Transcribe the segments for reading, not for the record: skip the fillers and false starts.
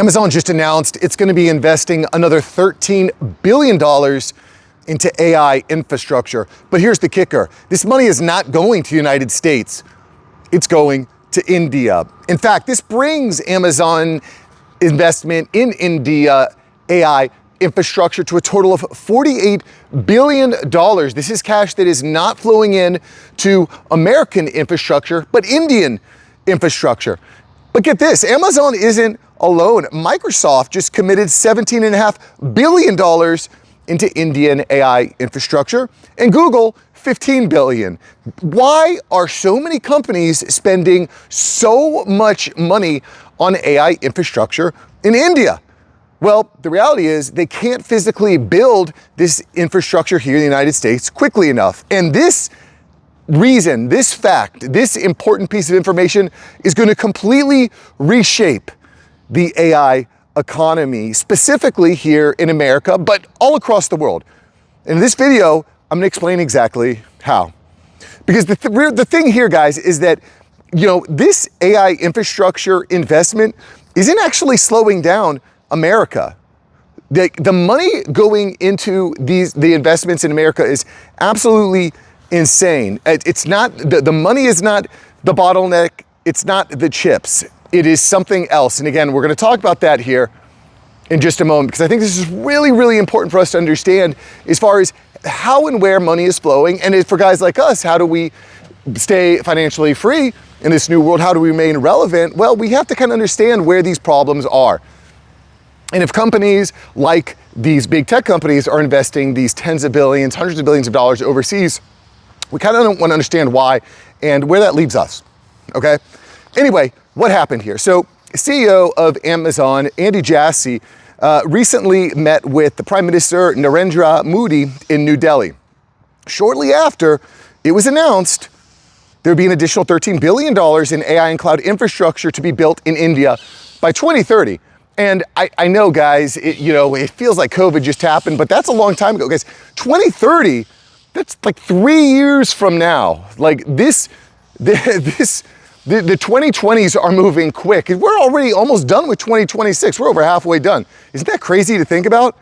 Amazon just announced it's going to be investing another $13 billion into AI infrastructure. But here's the kicker. This money is not going to the United States. It's going to India. In fact, this brings Amazon investment in India AI infrastructure to a total of $48 billion. This is cash that is not flowing in to American infrastructure, but Indian infrastructure. But get this, Amazon isn't alone. Microsoft just committed $17.5 billion into Indian AI infrastructure, and Google $15 billion. Why are so many companies spending so much money on AI infrastructure in India? Well, the reality is they can't physically build this infrastructure here in the United States quickly enough. And this reason, this fact, this important piece of information is going to completely reshape the AI economy, specifically here in America, but all across the world. In this video, I'm going to explain exactly how. Because the thing here, guys, is that, this AI infrastructure investment isn't actually slowing down America. The money going into the investments in America is absolutely insane. It's not, the money is not the bottleneck. It's not the chips. It is something else. And again, we're going to talk about that here in just a moment, because I think this is really, really important for us to understand as far as how and where money is flowing. And for guys like us, how do we stay financially free in this new world? How do we remain relevant? Well, we have to kind of understand where these problems are. And if companies like these big tech companies are investing these tens of billions, hundreds of billions of dollars overseas, we kind of don't want to understand why and where that leaves us, okay? Anyway, what happened here? So CEO of Amazon, Andy Jassy, recently met with the Prime Minister Narendra Modi in New Delhi. Shortly after, it was announced there would be an additional $13 billion in AI and cloud infrastructure to be built in India by 2030. And I know, guys, it feels like COVID just happened, but that's a long time ago, guys. 2030, that's like 3 years from now. Like the 2020s are moving quick. We're already almost done with 2026. We're over halfway done. Isn't that crazy to think about?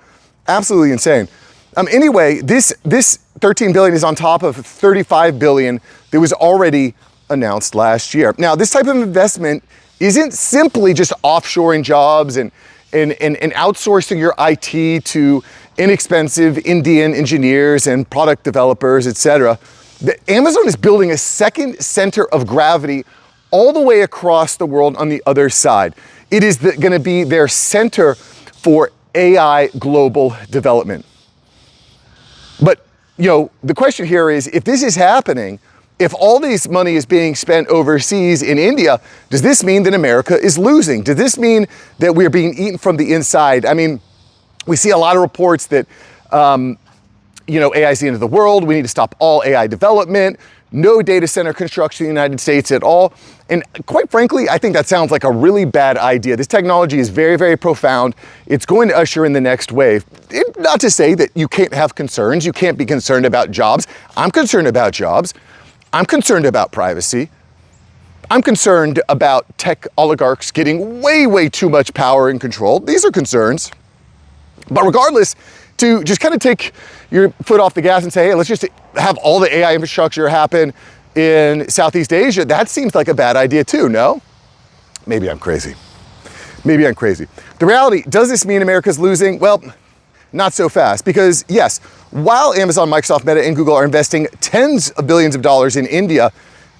Absolutely insane. Anyway, this $13 billion is on top of $35 billion that was already announced last year. Now, this type of investment isn't simply just offshoring jobs and outsourcing your IT to inexpensive Indian engineers and product developers, etc. Amazon is building a second center of gravity all the way across the world on the other side. It is going to be their center for AI global development. But, the question here is, if this is happening, if all this money is being spent overseas in India, does this mean that America is losing? Does this mean that we're being eaten from the inside? I mean, we see a lot of reports that, AI is the end of the world. We need to stop all AI development. No data center construction in the United States at all. And quite frankly, I think that sounds like a really bad idea. This technology is very, very profound. It's going to usher in the next wave. Not to say that you can't have concerns. You can't be concerned about jobs. I'm concerned about jobs. I'm concerned about privacy. I'm concerned about tech oligarchs getting way, way too much power and control. These are concerns. But regardless, to just kind of take your foot off the gas and say, hey, let's just have all the AI infrastructure happen in Southeast Asia, that seems like a bad idea too, no? Maybe I'm crazy. Maybe I'm crazy. The reality, does this mean America's losing? Well, not so fast, because yes, while Amazon, Microsoft, Meta, and Google are investing tens of billions of dollars in India,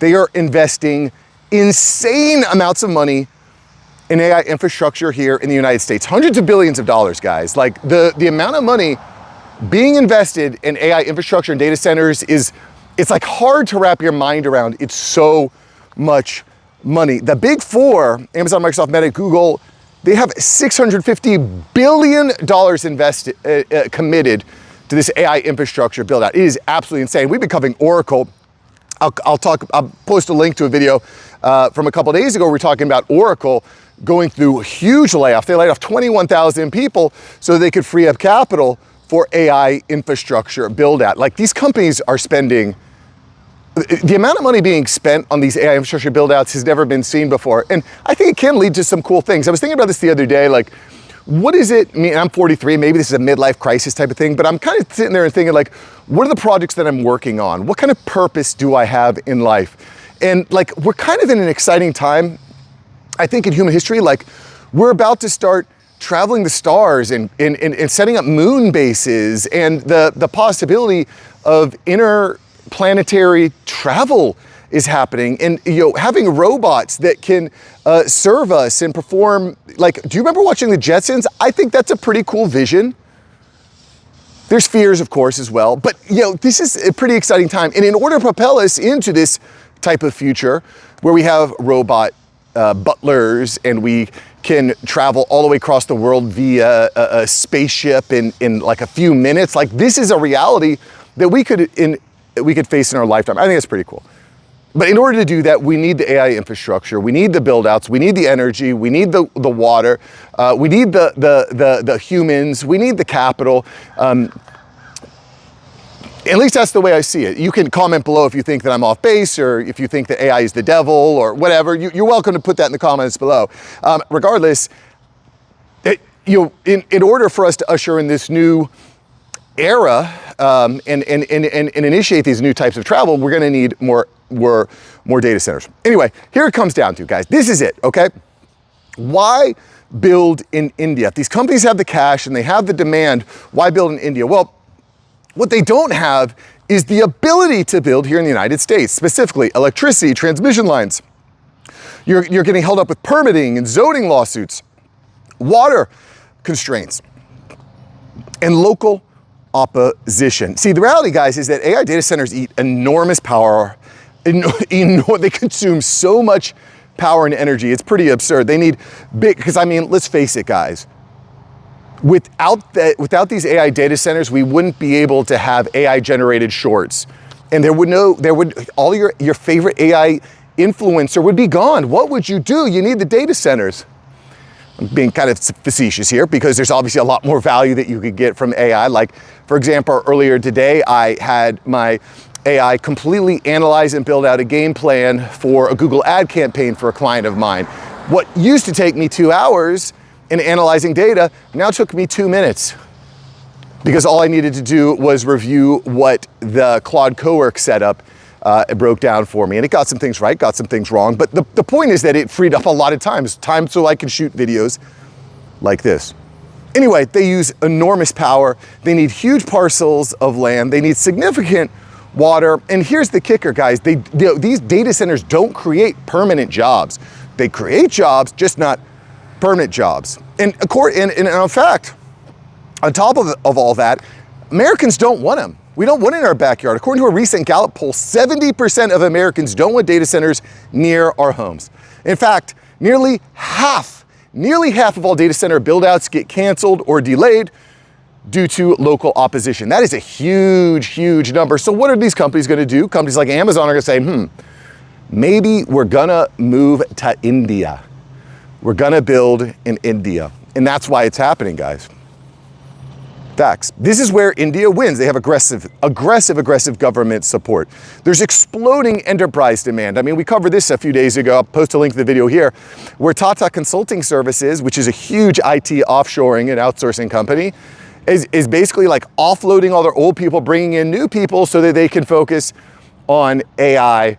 they are investing insane amounts of money in AI infrastructure here in the United States. Hundreds of billions of dollars, guys. Like the amount of money being invested in AI infrastructure and data centers it's like hard to wrap your mind around. It's so much money. The big four, Amazon, Microsoft, Meta, Google, they have $650 billion committed to this AI infrastructure build out. It is absolutely insane. We've been covering Oracle. I'll post a link to a video from a couple of days ago. We're talking about Oracle going through huge layoffs. They laid off 21,000 people so they could free up capital for AI infrastructure build out. Like, these companies are spending the amount of money being spent on these AI infrastructure build-outs has never been seen before. And I think it can lead to some cool things. I was thinking about this the other day, like, what is it, I mean, I'm 43, maybe this is a midlife crisis type of thing, but I'm kind of sitting there and thinking, like, what are the projects that I'm working on? What kind of purpose do I have in life? And like, we're kind of in an exciting time, I think, in human history. Like, we're about to start traveling the stars and setting up moon bases, and the possibility of interplanetary travel is happening, and having robots that can serve us and perform. Like, do you remember watching the Jetsons? I think that's a pretty cool vision. There's fears, of course, as well, but this is a pretty exciting time. And in order to propel us into this type of future where we have robot butlers and we can travel all the way across the world via a spaceship in like a few minutes, like, this is a reality that we could face in our lifetime. I think that's pretty cool. But in order to do that, we need the AI infrastructure, we need the build-outs, we need the energy, we need the water, we need the humans, we need the capital. At least that's the way I see it. You can comment below if you think that I'm off base, or if you think that AI is the devil, or whatever. You're welcome to put that in the comments below. Regardless, in order for us to usher in this new era and initiate these new types of travel, we're going to need more data centers. Anyway, here it comes down to, guys. This is it, okay? Why build in India? If these companies have the cash and they have the demand, why build in India? Well, what they don't have is the ability to build here in the United States, specifically electricity, transmission lines. You're getting held up with permitting and zoning lawsuits, water constraints, and local opposition. See, the reality, guys, is that AI data centers eat enormous power. They consume so much power and energy. It's pretty absurd. They need big, because I mean, let's face it, guys. Without these AI data centers, we wouldn't be able to have AI generated shorts, and all your favorite AI influencer would be gone. What would you do? You need the data centers. I'm being kind of facetious here, because there's obviously a lot more value that you could get from AI. Like, for example, earlier today, I had my AI completely analyze and build out a game plan for a Google ad campaign for a client of mine. What used to take me 2 hours in analyzing data now took me 2 minutes, because all I needed to do was review what the Claude Cowork setup broke down for me. And it got some things right, got some things wrong. But the point is that it freed up a lot of time so I can shoot videos like this. Anyway, they use enormous power. They need huge parcels of land. They need significant water. And here's the kicker, guys. These data centers don't create permanent jobs. They create jobs, just not permanent jobs. And in fact, on top of all that, Americans don't want them. We don't want it in our backyard. According to a recent Gallup poll, 70% of Americans don't want data centers near our homes. In fact, nearly half of all data center build-outs get canceled or delayed due to local opposition. That is a huge, huge number. So what are these companies going to do? Companies like Amazon are going to say, maybe we're going to move to India. We're going to build in India. And that's why it's happening, guys. Facts. This is where India wins. They have aggressive government support. There's exploding enterprise demand. I mean, we covered this a few days ago. I'll post a link to the video here, where Tata Consulting Services, which is a huge IT offshoring and outsourcing company, is basically like offloading all their old people, bringing in new people so that they can focus on AI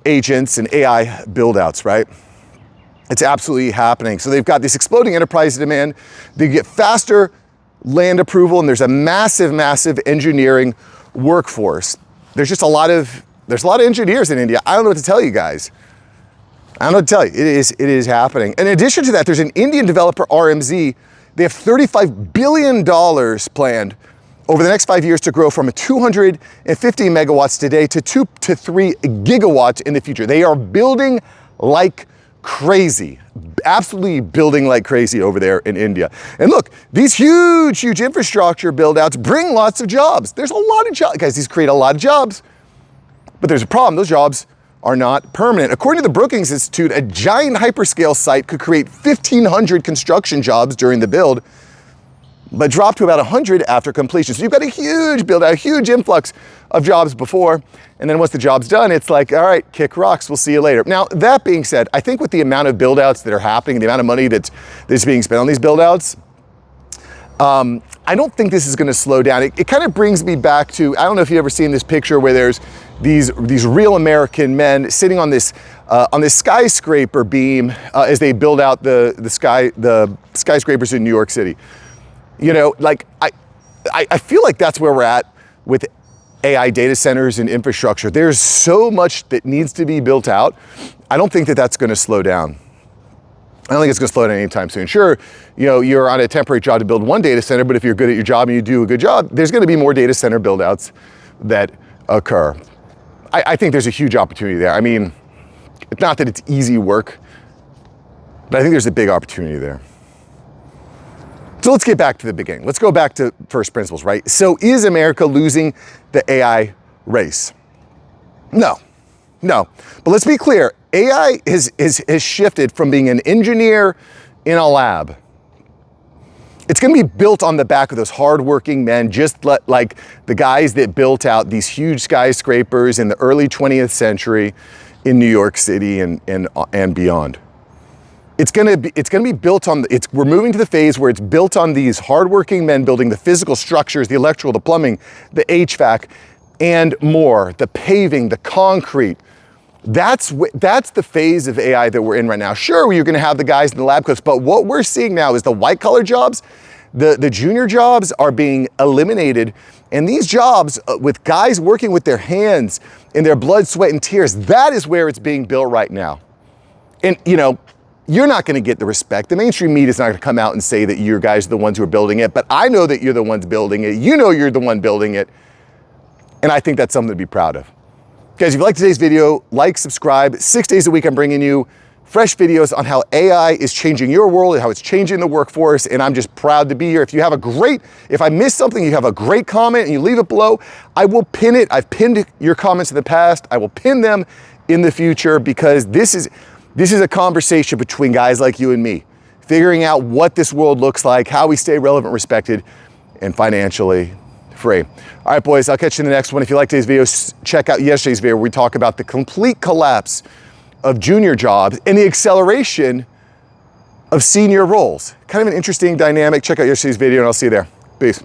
agents and AI build-outs, right? It's absolutely happening. So they've got this exploding enterprise demand. They get faster land approval, and there's a massive engineering workforce. There's a lot of engineers in India. I don't know what to tell you guys. I don't know what to tell you. It is happening. In addition to that, there's an Indian developer, RMZ. They have $35 billion planned over the next 5 years to grow from 250 megawatts today to 2 to 3 gigawatts in the future. They are building like crazy, absolutely building like crazy over there in India. And look, these huge infrastructure build-outs bring lots of jobs. There's a lot of jobs. Guys, these create a lot of jobs, but there's a problem. Those jobs are not permanent. According to the Brookings Institute, a giant hyperscale site could create 1,500 construction jobs during the build. but dropped to about 100 after completion. So you've got a huge build out, a huge influx of jobs before, and then once the job's done, it's like, all right, kick rocks, we'll see you later. Now, that being said, I think with the amount of build outs that are happening, the amount of money that's being spent on these build outs, I don't think this is gonna slow down. It kind of brings me back to, I don't know if you've ever seen this picture where there's these real American men sitting on this skyscraper beam as they build out the skyscrapers in New York City. You know, like I feel like that's where we're at with AI data centers and infrastructure. There's so much that needs to be built out. I don't think that that's gonna slow down. I don't think it's gonna slow down anytime soon. Sure, you know, you're on a temporary job to build one data center, but if you're good at your job and you do a good job, there's gonna be more data center build outs that occur. I think there's a huge opportunity there. I mean, it's not that it's easy work, but I think there's a big opportunity there. So let's get back to the beginning. Let's go back to first principles, right? So is America losing the AI race? No. But let's be clear, AI has shifted from being an engineer in a lab. It's gonna be built on the back of those hardworking men, just like the guys that built out these huge skyscrapers in the early 20th century in New York City and beyond. It's gonna be built on, we're moving to the phase where it's built on these hardworking men building the physical structures, the electrical, the plumbing, the HVAC, and more, the paving, the concrete. That's the phase of AI that we're in right now. Sure, you're gonna have the guys in the lab coats, but what we're seeing now is the white collar jobs, the junior jobs are being eliminated. And these jobs with guys working with their hands in their blood, sweat, and tears, that is where it's being built right now. And you know, you're not gonna get the respect. The mainstream media is not gonna come out and say that you guys are the ones who are building it, but I know that you're the ones building it. You know you're the one building it. And I think that's something to be proud of. Guys, if you liked today's video, like, subscribe. 6 days a week, I'm bringing you fresh videos on how AI is changing your world and how it's changing the workforce, and I'm just proud to be here. If I missed something, you have a great comment and you leave it below, I will pin it. I've pinned your comments in the past. I will pin them in the future because this is a conversation between guys like you and me, figuring out what this world looks like, how we stay relevant, respected, and financially free. All right, boys, I'll catch you in the next one. If you like today's video, check out yesterday's video where we talk about the complete collapse of junior jobs and the acceleration of senior roles. Kind of an interesting dynamic. Check out yesterday's video and I'll see you there. Peace.